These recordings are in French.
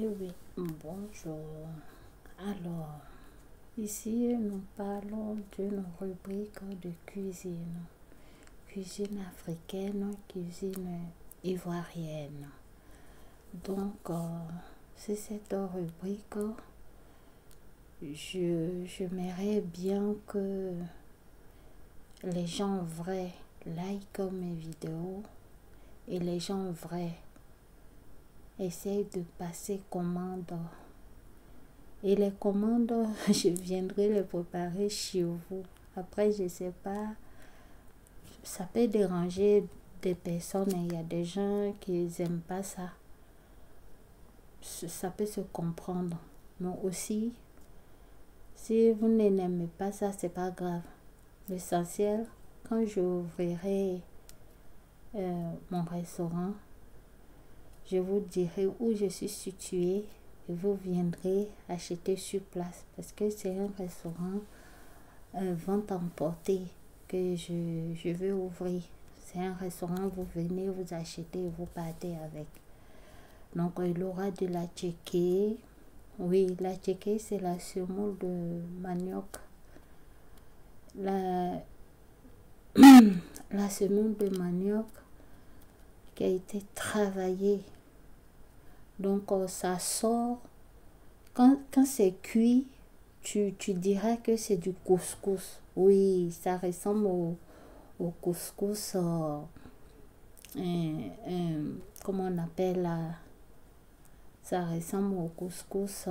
Oui, bonjour. Alors, ici, nous parlons d'une rubrique de cuisine. Cuisine africaine, cuisine ivoirienne. Donc, c'est cette rubrique, j'aimerais bien que les gens vrais like mes vidéos et les gens vrais essayent de passer commande. Et les commandes, je viendrai les préparer chez vous. Après, je sais pas, ça peut déranger des personnes. Il y a des gens qui n'aiment pas ça. Ça peut se comprendre. Mais aussi, si vous n'aimez pas ça, c'est pas grave. L'essentiel, quand j'ouvrirai mon restaurant, je vous dirai où je suis située et vous viendrez acheter sur place parce que c'est un restaurant vente emportée que je vais ouvrir. C'est un restaurant, vous venez, vous achetez et vous partez avec. Donc il aura de la tchéké. Oui, la tchéké c'est la semoule de manioc. La semoule de manioc qui a été travaillée. Donc ça sort. Quand c'est cuit, tu dirais que c'est du couscous. Oui, ça ressemble au couscous. Comment on appelle là? Ça ressemble au couscous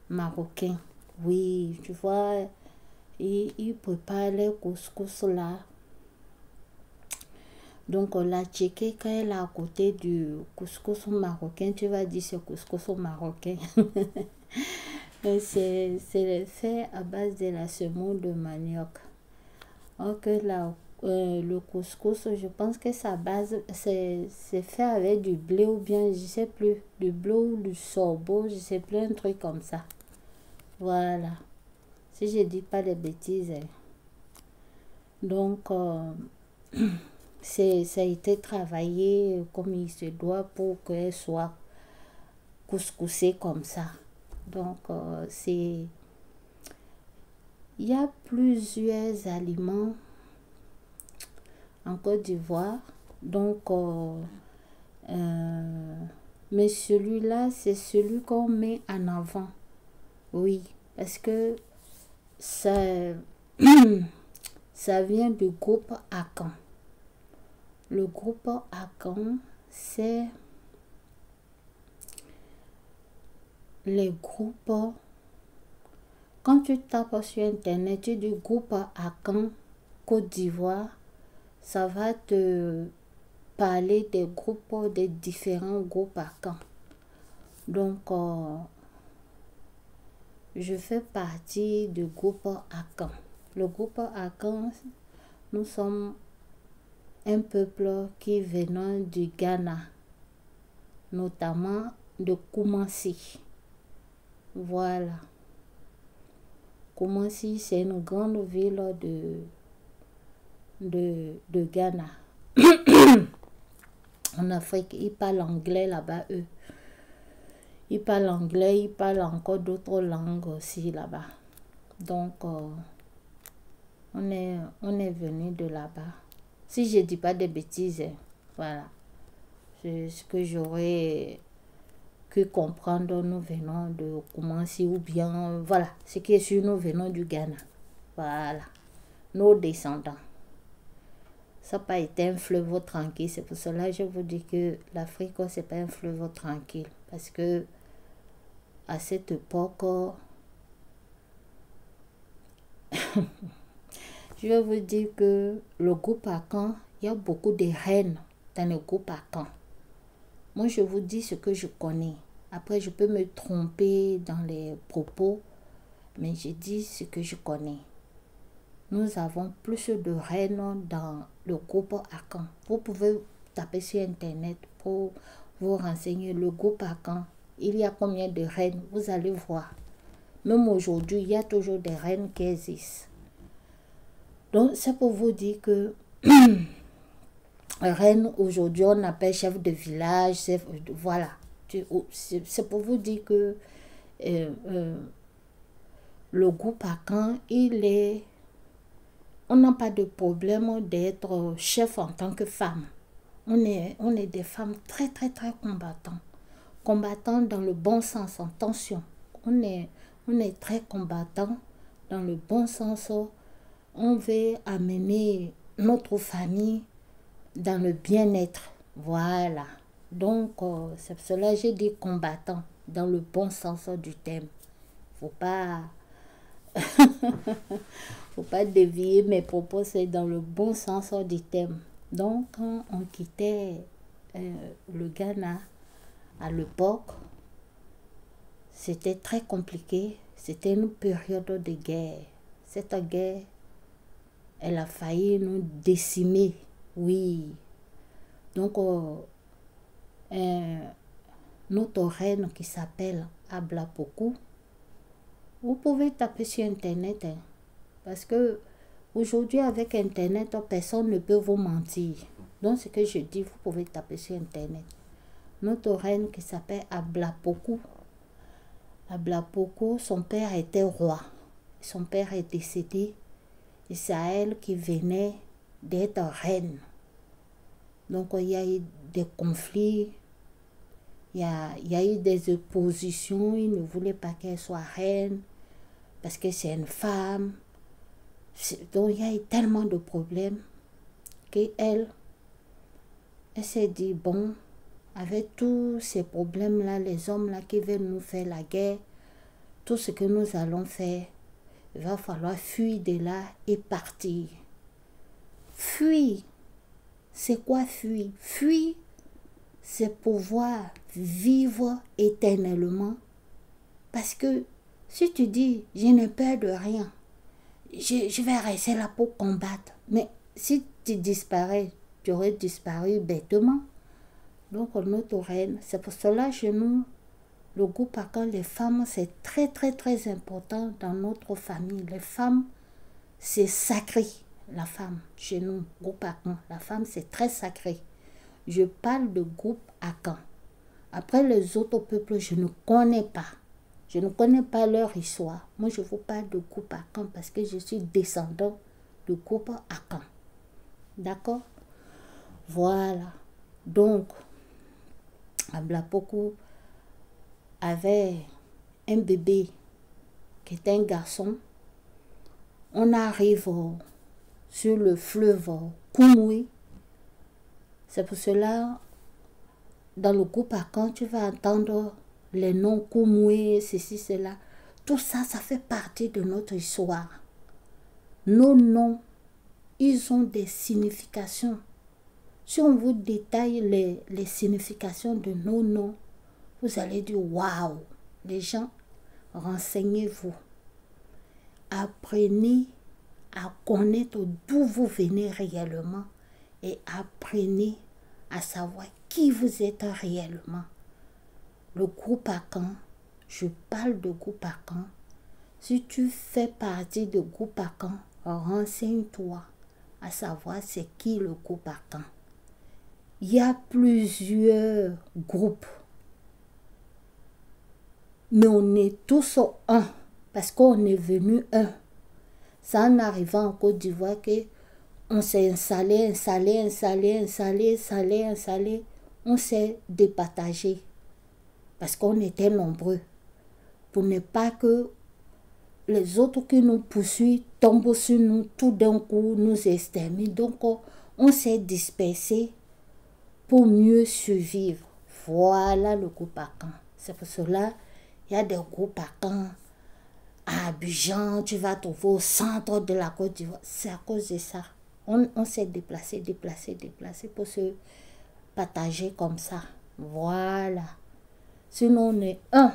marocain. Oui, tu vois, ils préparent les couscous là. Donc la tchéké, quand elle est à côté du couscous marocain, tu vas dire c'est couscous marocain. C'est fait à base de la semoule de manioc. Alors que le couscous, je pense que sa base, c'est fait avec du blé ou bien, je sais plus, du blé ou du sorgho, je sais plus, un truc comme ça. Voilà. Si je dis pas de bêtises. Donc, ça a été travaillé comme il se doit pour qu'elle soit couscoussée comme ça. Donc, il y a plusieurs aliments en Côte d'Ivoire. Donc, mais celui-là, c'est celui qu'on met en avant. Oui, parce que ça, ça vient du groupe Akan. Le groupe Akan, c'est les groupes. Quand tu tapes sur internet, tu dis groupe Akan Côte d'Ivoire, ça va te parler des groupes, des différents groupes Akan. Donc, je fais partie du groupe Akan. Le groupe Akan, nous sommes un peuple qui venant du Ghana, notamment de Koumassi. Voilà. Koumassi, c'est une grande ville de Ghana. En Afrique, ils parlent anglais là-bas, eux. Ils parlent anglais, ils parlent encore d'autres langues aussi là-bas. Donc, on est venu de là-bas. Si je ne dis pas de bêtises, voilà. C'est ce que j'aurais pu comprendre, nous venons de Koumassi ou bien, voilà, ce qui est sûr, nous venons du Ghana. Voilà, nos descendants. Ça n'a pas été un fleuve tranquille. C'est pour cela que je vous dis que l'Afrique, ce n'est pas un fleuve tranquille. Parce que à cette époque, je vais vous dire que le groupe Akan, il y a beaucoup de reines dans le groupe Akan. Moi, je vous dis ce que je connais. Après, je peux me tromper dans les propos, mais je dis ce que je connais. Nous avons plus de reines dans le groupe Akan. Vous pouvez taper sur internet pour vous renseigner. Le groupe Akan, il y a combien de reines? Vous allez voir. Même aujourd'hui, il y a toujours des reines qui existent. Donc, c'est pour vous dire que reine, aujourd'hui, on appelle chef de village, voilà. C'est pour vous dire que le groupe Akan, on n'a pas de problème d'être chef en tant que femme. On est des femmes très, très, très combattantes. Combattantes dans le bon sens, en tension. On est très combattants dans le bon sens. On veut amener notre famille dans le bien-être. Voilà. Donc, c'est pour cela que j'ai dit combattant dans le bon sens du terme. Faut pas dévier mes propos, c'est dans le bon sens du terme. Donc, quand on quittait le Ghana à l'époque, c'était très compliqué. C'était une période de guerre. Cette guerre, elle a failli nous décimer. Oui. Donc, notre reine qui s'appelle Ablapoku, vous pouvez taper sur Internet. Parce que aujourd'hui, avec Internet, personne ne peut vous mentir. Donc, ce que je dis, vous pouvez taper sur Internet. Notre reine qui s'appelle Ablapoku. Ablapoku, son père était roi. Son père est décédé. Et c'est à elle qui venait d'être reine. Donc, il y a eu des conflits. Il y a eu des oppositions. Ils ne voulaient pas qu'elle soit reine parce que c'est une femme. Donc, il y a eu tellement de problèmes qu'elle s'est dit, bon, avec tous ces problèmes-là, les hommes-là qui veulent nous faire la guerre, tout ce que nous allons faire, il va falloir fuir de là et partir. Fuir, c'est quoi fuir? Fuir, c'est pouvoir vivre éternellement. Parce que si tu dis, je n'ai peur de rien, je vais rester là pour combattre. Mais si tu disparais, tu aurais disparu bêtement. Donc, notre reine, c'est pour cela que nous, le groupe Akan, les femmes, c'est très, très, très important dans notre famille. Les femmes, c'est sacré. La femme, chez nous, groupe Akan, la femme, c'est très sacré. Je parle de groupe Akan. Après, les autres peuples, je ne connais pas. Je ne connais pas leur histoire. Moi, je vous parle de groupe Akan parce que je suis descendant du groupe Akan. D'accord? Voilà. Donc, Ablapoku avait un bébé qui était un garçon. On arrive sur le fleuve Kumui. C'est pour cela, dans le groupe Akan, tu vas entendre les noms Kumui, ceci, cela. Tout ça, ça fait partie de notre histoire. Nos noms, ils ont des significations. Si on vous détaille les significations de nos noms, vous allez dire waouh. Les gens, renseignez-vous. Apprenez à connaître d'où vous venez réellement et apprenez à savoir qui vous êtes réellement. Le groupe Akan, je parle de groupe Akan. Si tu fais partie du groupe Akan, renseigne-toi à savoir c'est qui le groupe Akan. Il y a plusieurs groupes, mais on est tous un, parce qu'on est venu un. Ça en arrivant en Côte d'Ivoire qu'on s'est installé, on s'est départagé, parce qu'on était nombreux, pour ne pas que les autres qui nous poursuivent tombent sur nous, tout d'un coup nous exterminent. Donc on s'est dispersé pour mieux survivre. Voilà le groupe Akan. C'est pour cela il y a des groupes Akan à Abidjan, tu vas trouver au centre de la Côte d'Ivoire. C'est à cause de ça. On s'est déplacé pour se partager comme ça. Voilà. Sinon on est un.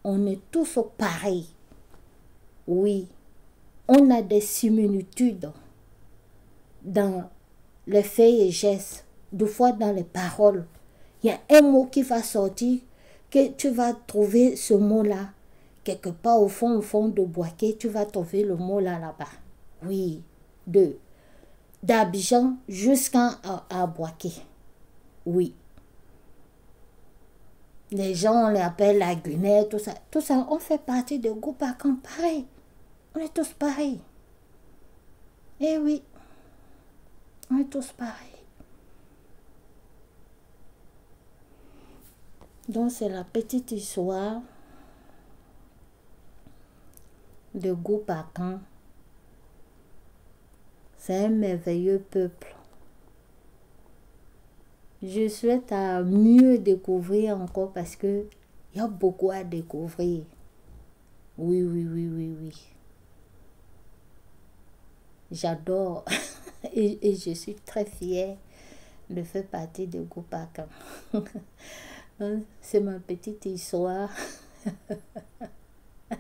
On est tous pareils. Oui. On a des similitudes dans les faits et gestes. Deux fois dans les paroles, il y a un mot qui va sortir, que tu vas trouver ce mot-là, quelque part au fond de Boaké, tu vas trouver le mot là-bas. Oui, d'Abidjan jusqu'à Boaké. Oui. Les gens, on les appelle la Guinée, tout ça. Tout ça, on fait partie de groupe à camp pareil. On est tous pareils. Eh oui, on est tous pareils. Donc, c'est la petite histoire de Goupacan. C'est un merveilleux peuple. Je souhaite à mieux découvrir encore parce que il y a beaucoup à découvrir. Oui, oui, oui, oui, oui. J'adore et je suis très fière de faire partie de Goupacan. C'est ma petite histoire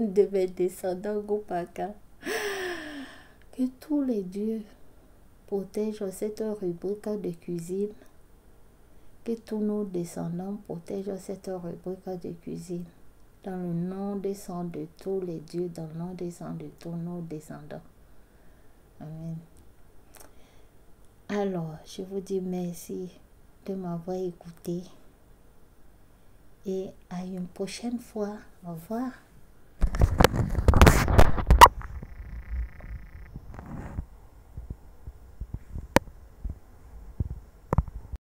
de mes descendants Goupacan. Que tous les dieux protègent cette rubrique de cuisine. Que tous nos descendants protègent cette rubrique de cuisine. Dans le nom des sangs de tous les dieux, dans le nom des sangs de tous nos descendants. Amen. Alors, je vous dis merci de m'avoir écouté. Et à une prochaine fois. Au revoir.